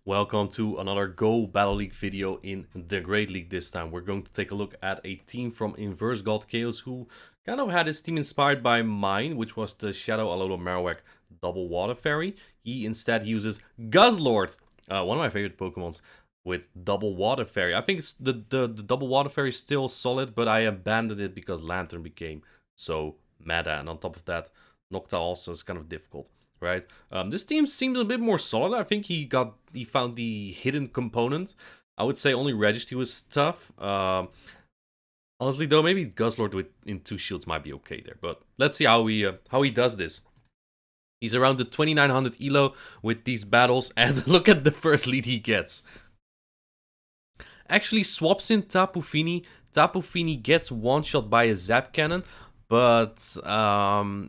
Welcome to another Go Battle League video in the Great League. This time we're going to take a look at a team from InverseGodChaos who kind of had his team inspired by mine, which was the Shadow Alola Marowak Double Water Fairy. He instead uses Guzzlord, one of my favorite Pokemons, with Double Water Fairy. I think it's the Double Water Fairy is still solid, but I abandoned it because Lantern became so meta, and on top of that, Noctowl also is kind of difficult. Right, this team seems a bit more solid. I think he found the hidden component. I would say only Registry was tough. Honestly, though, maybe Guzzlord in 2 shields might be okay there. But let's see how he does this. He's around the 2900 elo with these battles, and look at the first lead he gets. Actually, swaps in Tapu Fini. Tapu Fini gets one shot by a Zap Cannon. But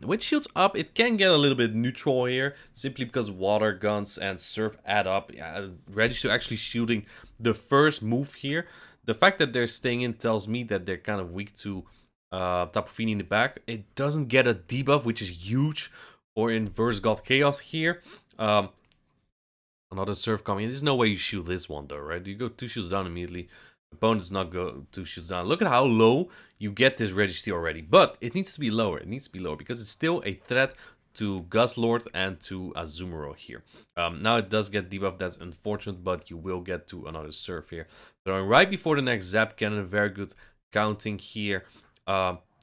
with shields up, it can get a little bit neutral here, simply because water guns and surf add up. Yeah, Register actually shooting the first move here. The fact that they're staying in tells me that they're kind of weak to Tapu Fini in the back. It doesn't get a debuff, which is huge for InverseGodChaos here. Another surf coming in. There's no way you shoot this one though, right? You go 2 shoots down immediately. Opponent does not go 2 shoots down. Look at how low you get this Registry already. But it needs to be lower. It needs to be lower because it's still a threat to Guzzlord and to Azumarill here. Now it does get debuff. That's unfortunate, but you will get to another surf here. Throwing right before the next Zap Cannon. Very good counting here.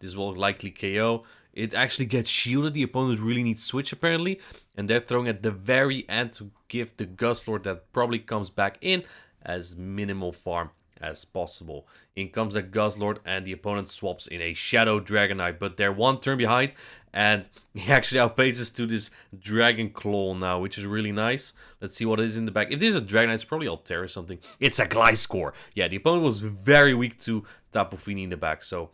This will likely KO. It actually gets shielded. The opponent really needs switch apparently. And they're throwing at the very end to give the Guzzlord that probably comes back in as minimal farm as possible. In comes a Guzzlord and the opponent swaps in a Shadow Dragonite, but they're 1 turn behind and he actually outpaces to this Dragon Claw now, which is really nice. Let's see what it is in the back. If there's a Dragonite, it's probably Altaria or something. It's a Gliscor. Yeah, the opponent was very weak to Tapu Fini in the back, so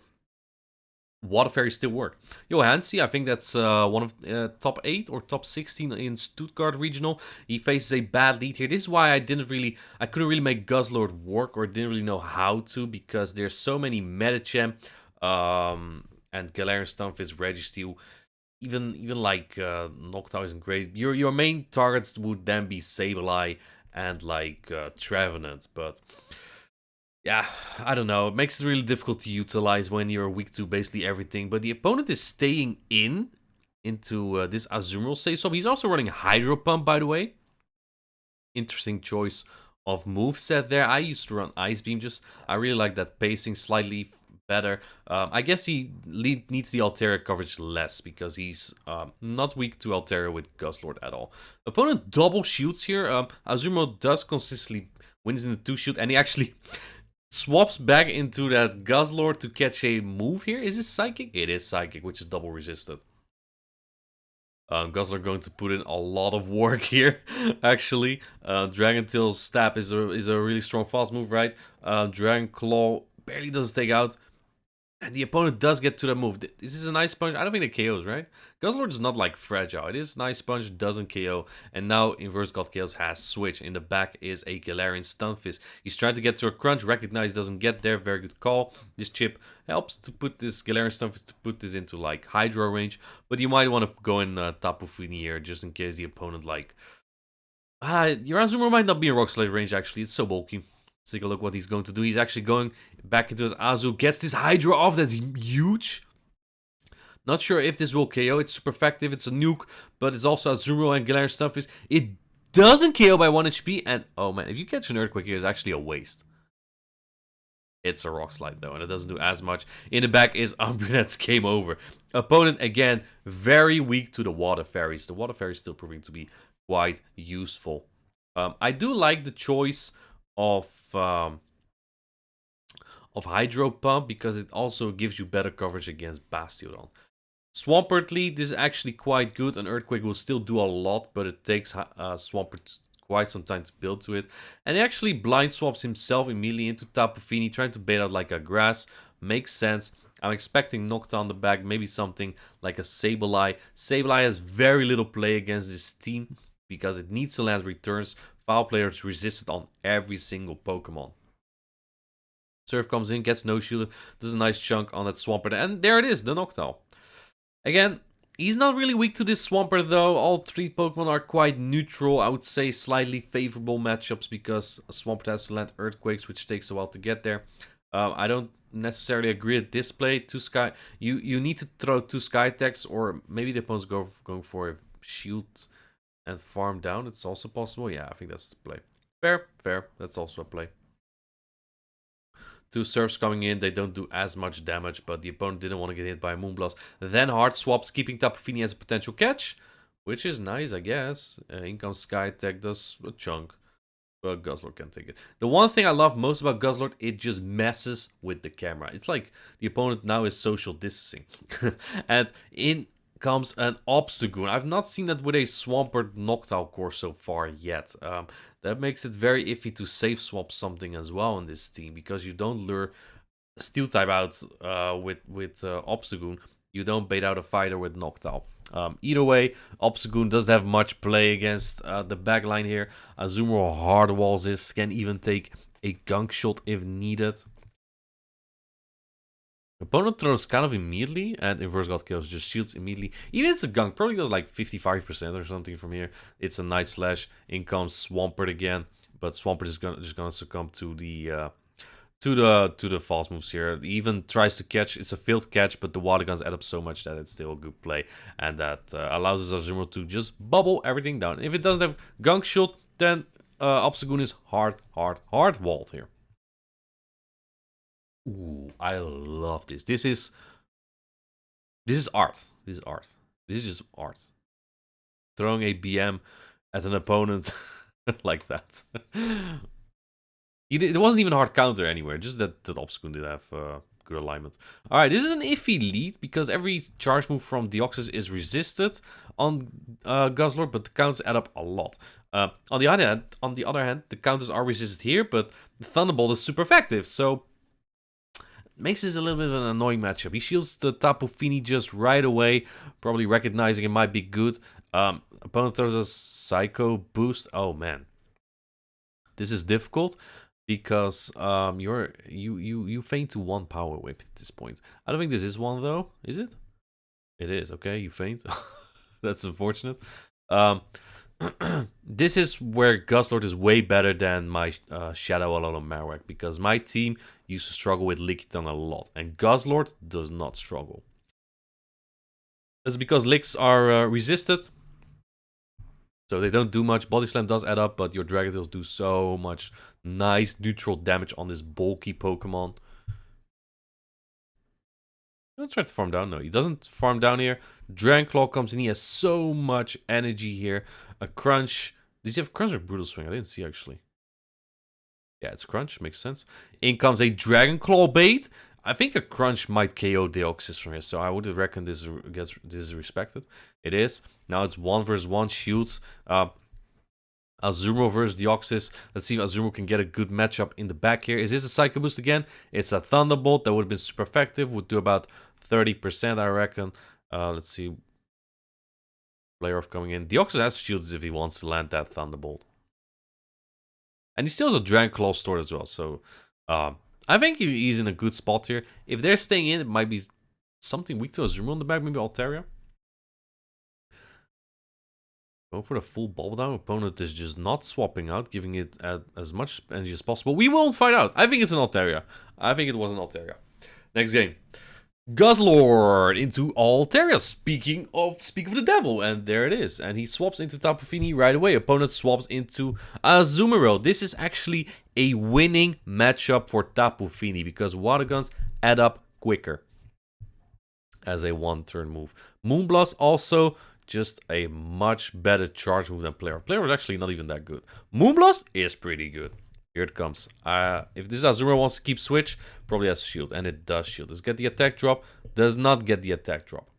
Water Fairy still worked. Johansi, I think that's one of top 8 or top 16 in Stuttgart Regional. He faces a bad lead here. This is why I couldn't really make Guzzlord work, or didn't really know how to, because there's so many Medicham and Galarian Stunfisk, Registeel. Even like Noctowl isn't great. Your main targets would then be Sableye and like Trevenant, but yeah, I don't know. It makes it really difficult to utilize when you're weak to basically everything. But the opponent is staying into this Azumarill save swap. He's also running Hydro Pump, by the way. Interesting choice of moveset there. I used to run Ice Beam. I really like that pacing slightly better. I guess he needs the Altaria coverage less because he's not weak to Altaria with Guzzlord at all. Opponent double shoots here. Azumarill does consistently wins in the 2 shoot, and he actually swaps back into that Guzzlord to catch a move here. Is this Psychic? It is Psychic, which is double resisted. Guzzlord going to put in a lot of work here, actually. Dragon Tail's Stab is a really strong fast move, right? Dragon Claw barely doesn't take out. And the opponent does get to that move. This is a nice punch. I don't think it KOs, right? Guzzlord is not like fragile. It is nice punch, doesn't KO. And now InverseGodChaos has switch. In the back is a Galarian Stunfisk. He's trying to get to a crunch. Recognize doesn't get there. Very good call. This chip helps to put this Galarian Stunfisk to put this into like Hydro range. But you might want to go in Tapu Fini here just in case the opponent like... your Azumarill might not be in Rock Slide range actually. It's so bulky. Let's take a look what he's going to do. He's actually going back into his Azu. Gets this Hydro off. That's huge. Not sure if this will KO. It's super effective. It's a nuke. But it's also Azumarill and Galarian Stunfisk. It doesn't KO by 1 HP. And oh man, if you catch an Earthquake here, it's actually a waste. It's a Rock Slide though. And it doesn't do as much. In the back is Umbreonette's game over. Opponent, again, very weak to the Water Fairies. The Water Fairies still proving to be quite useful. I do like the choice of Hydro Pump because it also gives you better coverage against Bastiodon. Swampert lead is actually quite good. An Earthquake will still do a lot, but it takes Swampert quite some time to build to it. And he actually blind swaps himself immediately into Tapu Fini, trying to bait out like a Grass. Makes sense. I'm expecting Noctowl on the back, maybe something like a Sableye. Sableye has very little play against this team because it needs to land returns. Foul players resisted on every single Pokemon. Surf comes in, gets no shield, does a nice chunk on that Swampert, and there it is, the Noctowl. Again, He's not really weak to this Swampert though. All three Pokemon are quite neutral. I would say slightly favorable matchups because Swampert has to land Earthquakes, which takes a while to get there. I don't necessarily agree at this play. Two Sky, you need to throw 2 Sky attacks, or maybe the opponent's going for a Shield and farm down. It's also possible. Yeah, I think that's the play. Fair. That's also a play. 2 Surfs coming in, they don't do as much damage, but the opponent didn't want to get hit by a Moonblast. Then hard swaps, keeping Tapu Fini as a potential catch, which is nice, I guess. In comes Sky Attack, does a chunk, but Guzzlord can take it. The one thing I love most about Guzzlord, it just messes with the camera. It's like the opponent now is social distancing. And in comes an Obstagoon. I've not seen that with a Swampert Noctowl core so far yet. That makes it very iffy to safe swap something as well in this team, because you don't lure Steel type out with Obstagoon. You don't bait out a fighter with Noctowl. Either way, Obstagoon doesn't have much play against the backline here. Azumarill hard walls this, can even take a gunk shot if needed. Opponent throws kind of immediately, and InverseGodChaos just shields immediately. Even if it's a gunk, probably does like 55% or something from here. It's a nice slash. In comes Swampert again, but Swampert is just gonna succumb to the false moves here. It even tries to catch. It's a failed catch, but the water guns add up so much that it's still a good play, and that allows Azumarill to just bubble everything down. If it doesn't have gunk shot, then Obstagoon is hard walled here. Ooh, I love this. This is art. This is art. This is just art. Throwing a BM at an opponent like that. It wasn't even a hard counter anywhere. Just that Obstagoon did have good alignment. Alright, this is an iffy lead because every charge move from Deoxys is resisted on Guzzlord, but the counters add up a lot. On the other hand, the counters are resisted here, but the Thunderbolt is super effective, so makes this a little bit of an annoying matchup. He shields the Tapu Fini just right away, probably recognizing it might be good. Opponent throws a Psycho Boost. Oh man, this is difficult because you feint to 1 Power Whip at this point. I don't think this is one though. Is it? It is. Okay, you feint. That's unfortunate. This is where Guzzlord is way better than my Shadow Alolan Marowak, because my team used to struggle with Lickitung a lot, and Guzzlord does not struggle. That's because Licks are resisted, so they don't do much. Body Slam does add up, but your Dragon Tails do so much nice neutral damage on this bulky Pokemon. Let's try to farm down. No, he doesn't farm down here. Dragon Claw comes in. He has so much energy here. A Crunch. Does he have Crunch or Brutal Swing? I didn't see actually. Yeah, it's Crunch. Makes sense. In comes a Dragon Claw bait. I think a Crunch might KO Deoxys from here, so I would reckon this is respected. It is. Now it's 1 versus 1 shields. Azumarill versus Deoxys. Let's see if Azumarill can get a good matchup in the back here. Is this a Psycho Boost again? It's a Thunderbolt. That would have been super effective. Would do about 30%, I reckon. Let's see. Player off coming in. Deoxys has shields if he wants to land that Thunderbolt. And he still has a Dragon Claw stored as well. So I think he's in a good spot here. If they're staying in, it might be something weak to Azumarill on the back. Maybe Altaria. Go for the full bubble down. Opponent is just not swapping out, giving it as much energy as possible. We won't find out. I think it's an Altaria. I think it was an Altaria. Next game. Guzzlord into Altaria. Speaking of the devil, and there it is. And he swaps into Tapu Fini right away. Opponent swaps into Azumarill. This is actually a winning matchup for Tapu Fini because water guns add up quicker as a 1-turn move. Moonblast also just a much better charge move than Player. Player is actually not even that good. Moonblast is pretty good. Here it comes. If this Azumarill wants to keep switch, probably has shield, and it does shield. Does get the attack drop? Does not get the attack drop.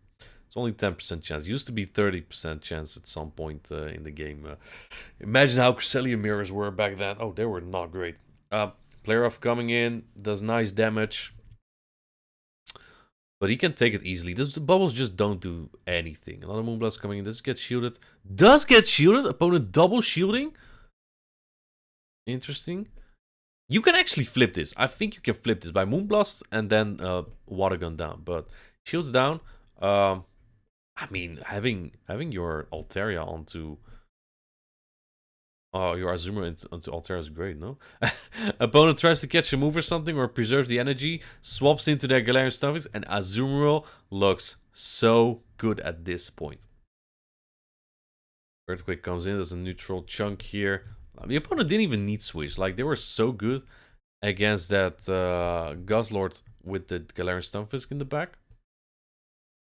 It's only 10% chance. It used to be 30% chance at some point in the game. Imagine how Cresselia mirrors were back then. Oh, they were not great. Player off coming in, does nice damage. But he can take it easily. The bubbles just don't do anything. Another Moonblast coming in. Does get shielded. Does get shielded. Opponent double shielding. Interesting. You can actually flip this. I think you can flip this by Moonblast and then Water Gun down. But shields down. I mean, having your Altaria onto your Azumarill onto Altaria is great, no? Opponent tries to catch a move or something or preserves the energy, swaps into their Galarian Stunfisk, and Azumarill looks so good at this point. Earthquake comes in, there's a neutral chunk here. The opponent didn't even need switch. Like, they were so good against that Guzzlord with the Galarian Stunfisk in the back.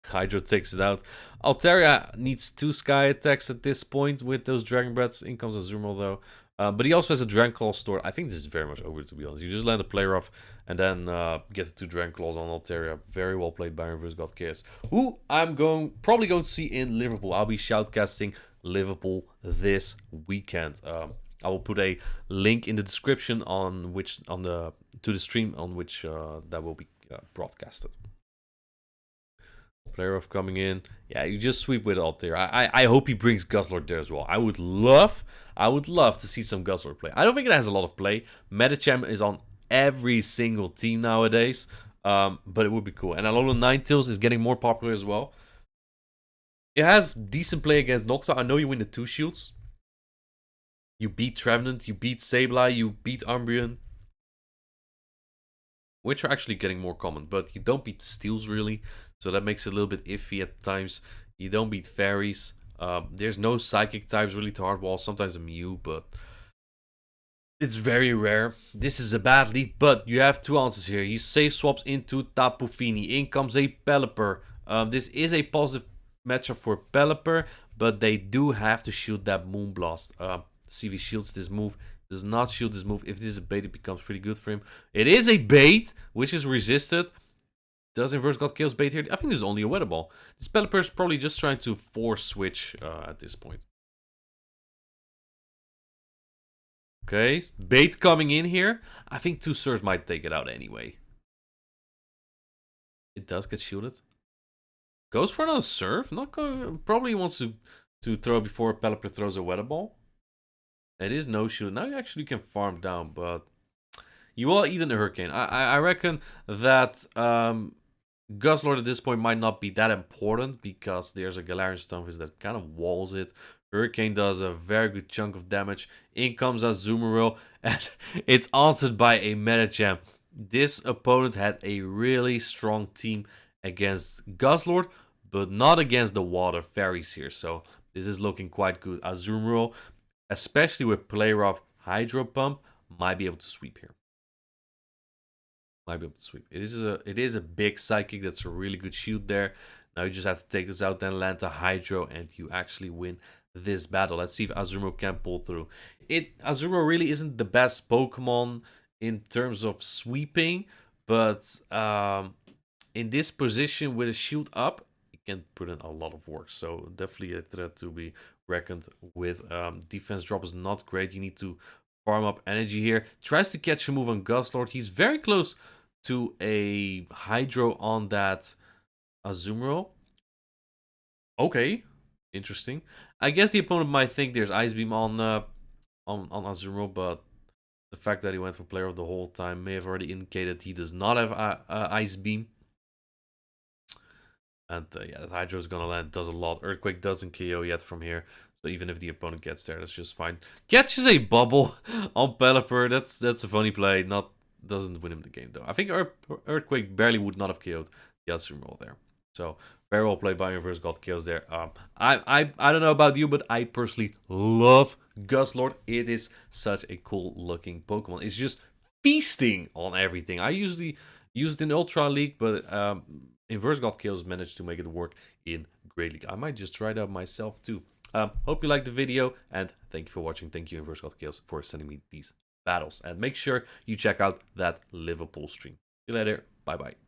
Hydro takes it out. Altaria needs 2 sky attacks at this point with those Dragon Breaths. In comes Azumarill though. But he also has a Dragon Claw stored. I think this is very much over, to be honest. You just land a player off and then get the 2 Dragon Claws on Altaria. Very well played by InverseGodChaos, who I'm probably going to see in Liverpool. I'll be shoutcasting Liverpool this weekend. I will put a link in the description to the stream on which that will be broadcasted. Player off coming in. Yeah, you just sweep with Altaria. I hope he brings Guzzlord there as well. I would love to see some Guzzlord play. I don't think it has a lot of play. Medicham is on every single team nowadays. But it would be cool. And Alolan Ninetales is getting more popular as well. It has decent play against Noxa. I know you win the 2 shields. You beat Trevenant, you beat Sableye, you beat Umbreon. Which are actually getting more common. But you don't beat Steels really. So that makes it a little bit iffy at times. You don't beat Fairies. There's no Psychic types really to hardball. Sometimes a Mew, but it's very rare. This is a bad lead, but you have 2 answers here. He safe swaps into Tapu Fini. In comes a Pelipper. This is a positive matchup for Pelipper, but they do have to shield that Moonblast. CV shields this move. Does not shield this move. If it is a bait, it becomes pretty good for him. It is a bait, which is resisted. Does InverseGodChaos bait here? I think this is only a Weather Ball. This Pelipper is probably just trying to force switch at this point. Okay, bait coming in here. I think 2 Surfs might take it out anyway. It does get shielded. Goes for another Surf. Not going. Probably wants to throw before Pelipper throws a Weather Ball. It is no shield. Now you actually can farm down, but you will eat in a Hurricane. I reckon that Guzzlord at this point might not be that important because there's a Galarian Stunfisk that kind of walls it. Hurricane does a very good chunk of damage. In comes Azumarill, and it's answered by a Medicham. This opponent had a really strong team against Guzzlord, but not against the Water Fairies here. So this is looking quite good. Azumarill, especially with Player of Hydro Pump, might be able to sweep here. Might be able to sweep. It is a big Psychic. That's a really good shield there. Now you just have to take this out, then land a Hydro, and you actually win this battle. Let's see if Azumarill can pull through. Azumarill really isn't the best Pokemon in terms of sweeping, but in this position with a shield up, it can put in a lot of work. So definitely a threat to be reckoned with. Defense drop is not great. You need to farm up energy here. Tries to catch a move on Guzzlord. He's very close to a Hydro on that Azumarill. Okay, interesting. I guess the opponent might think there's Ice Beam on Azumarill, but the fact that he went for Player of the whole time may have already indicated he does not have Ice Beam. And yeah, that Hydro is gonna land. Does a lot. Earthquake doesn't KO yet from here, so even if the opponent gets there, that's just fine. Catches a bubble on Pelipper. That's a funny play. Doesn't win him the game though. I think Earthquake barely would not have KO'd the Azumarill there. So very well played by InverseGodChaos there. I don't know about you, but I personally love Guzzlord. It is such a cool looking Pokemon. It's just feasting on everything. I usually use it in Ultra League, but InverseGodChaos managed to make it work in Great League. I might just try it out myself too. Hope you liked the video, and thank you for watching. Thank you, InverseGodChaos, for sending me these battles. And make sure you check out that Liverpool stream. See you later. Bye-bye.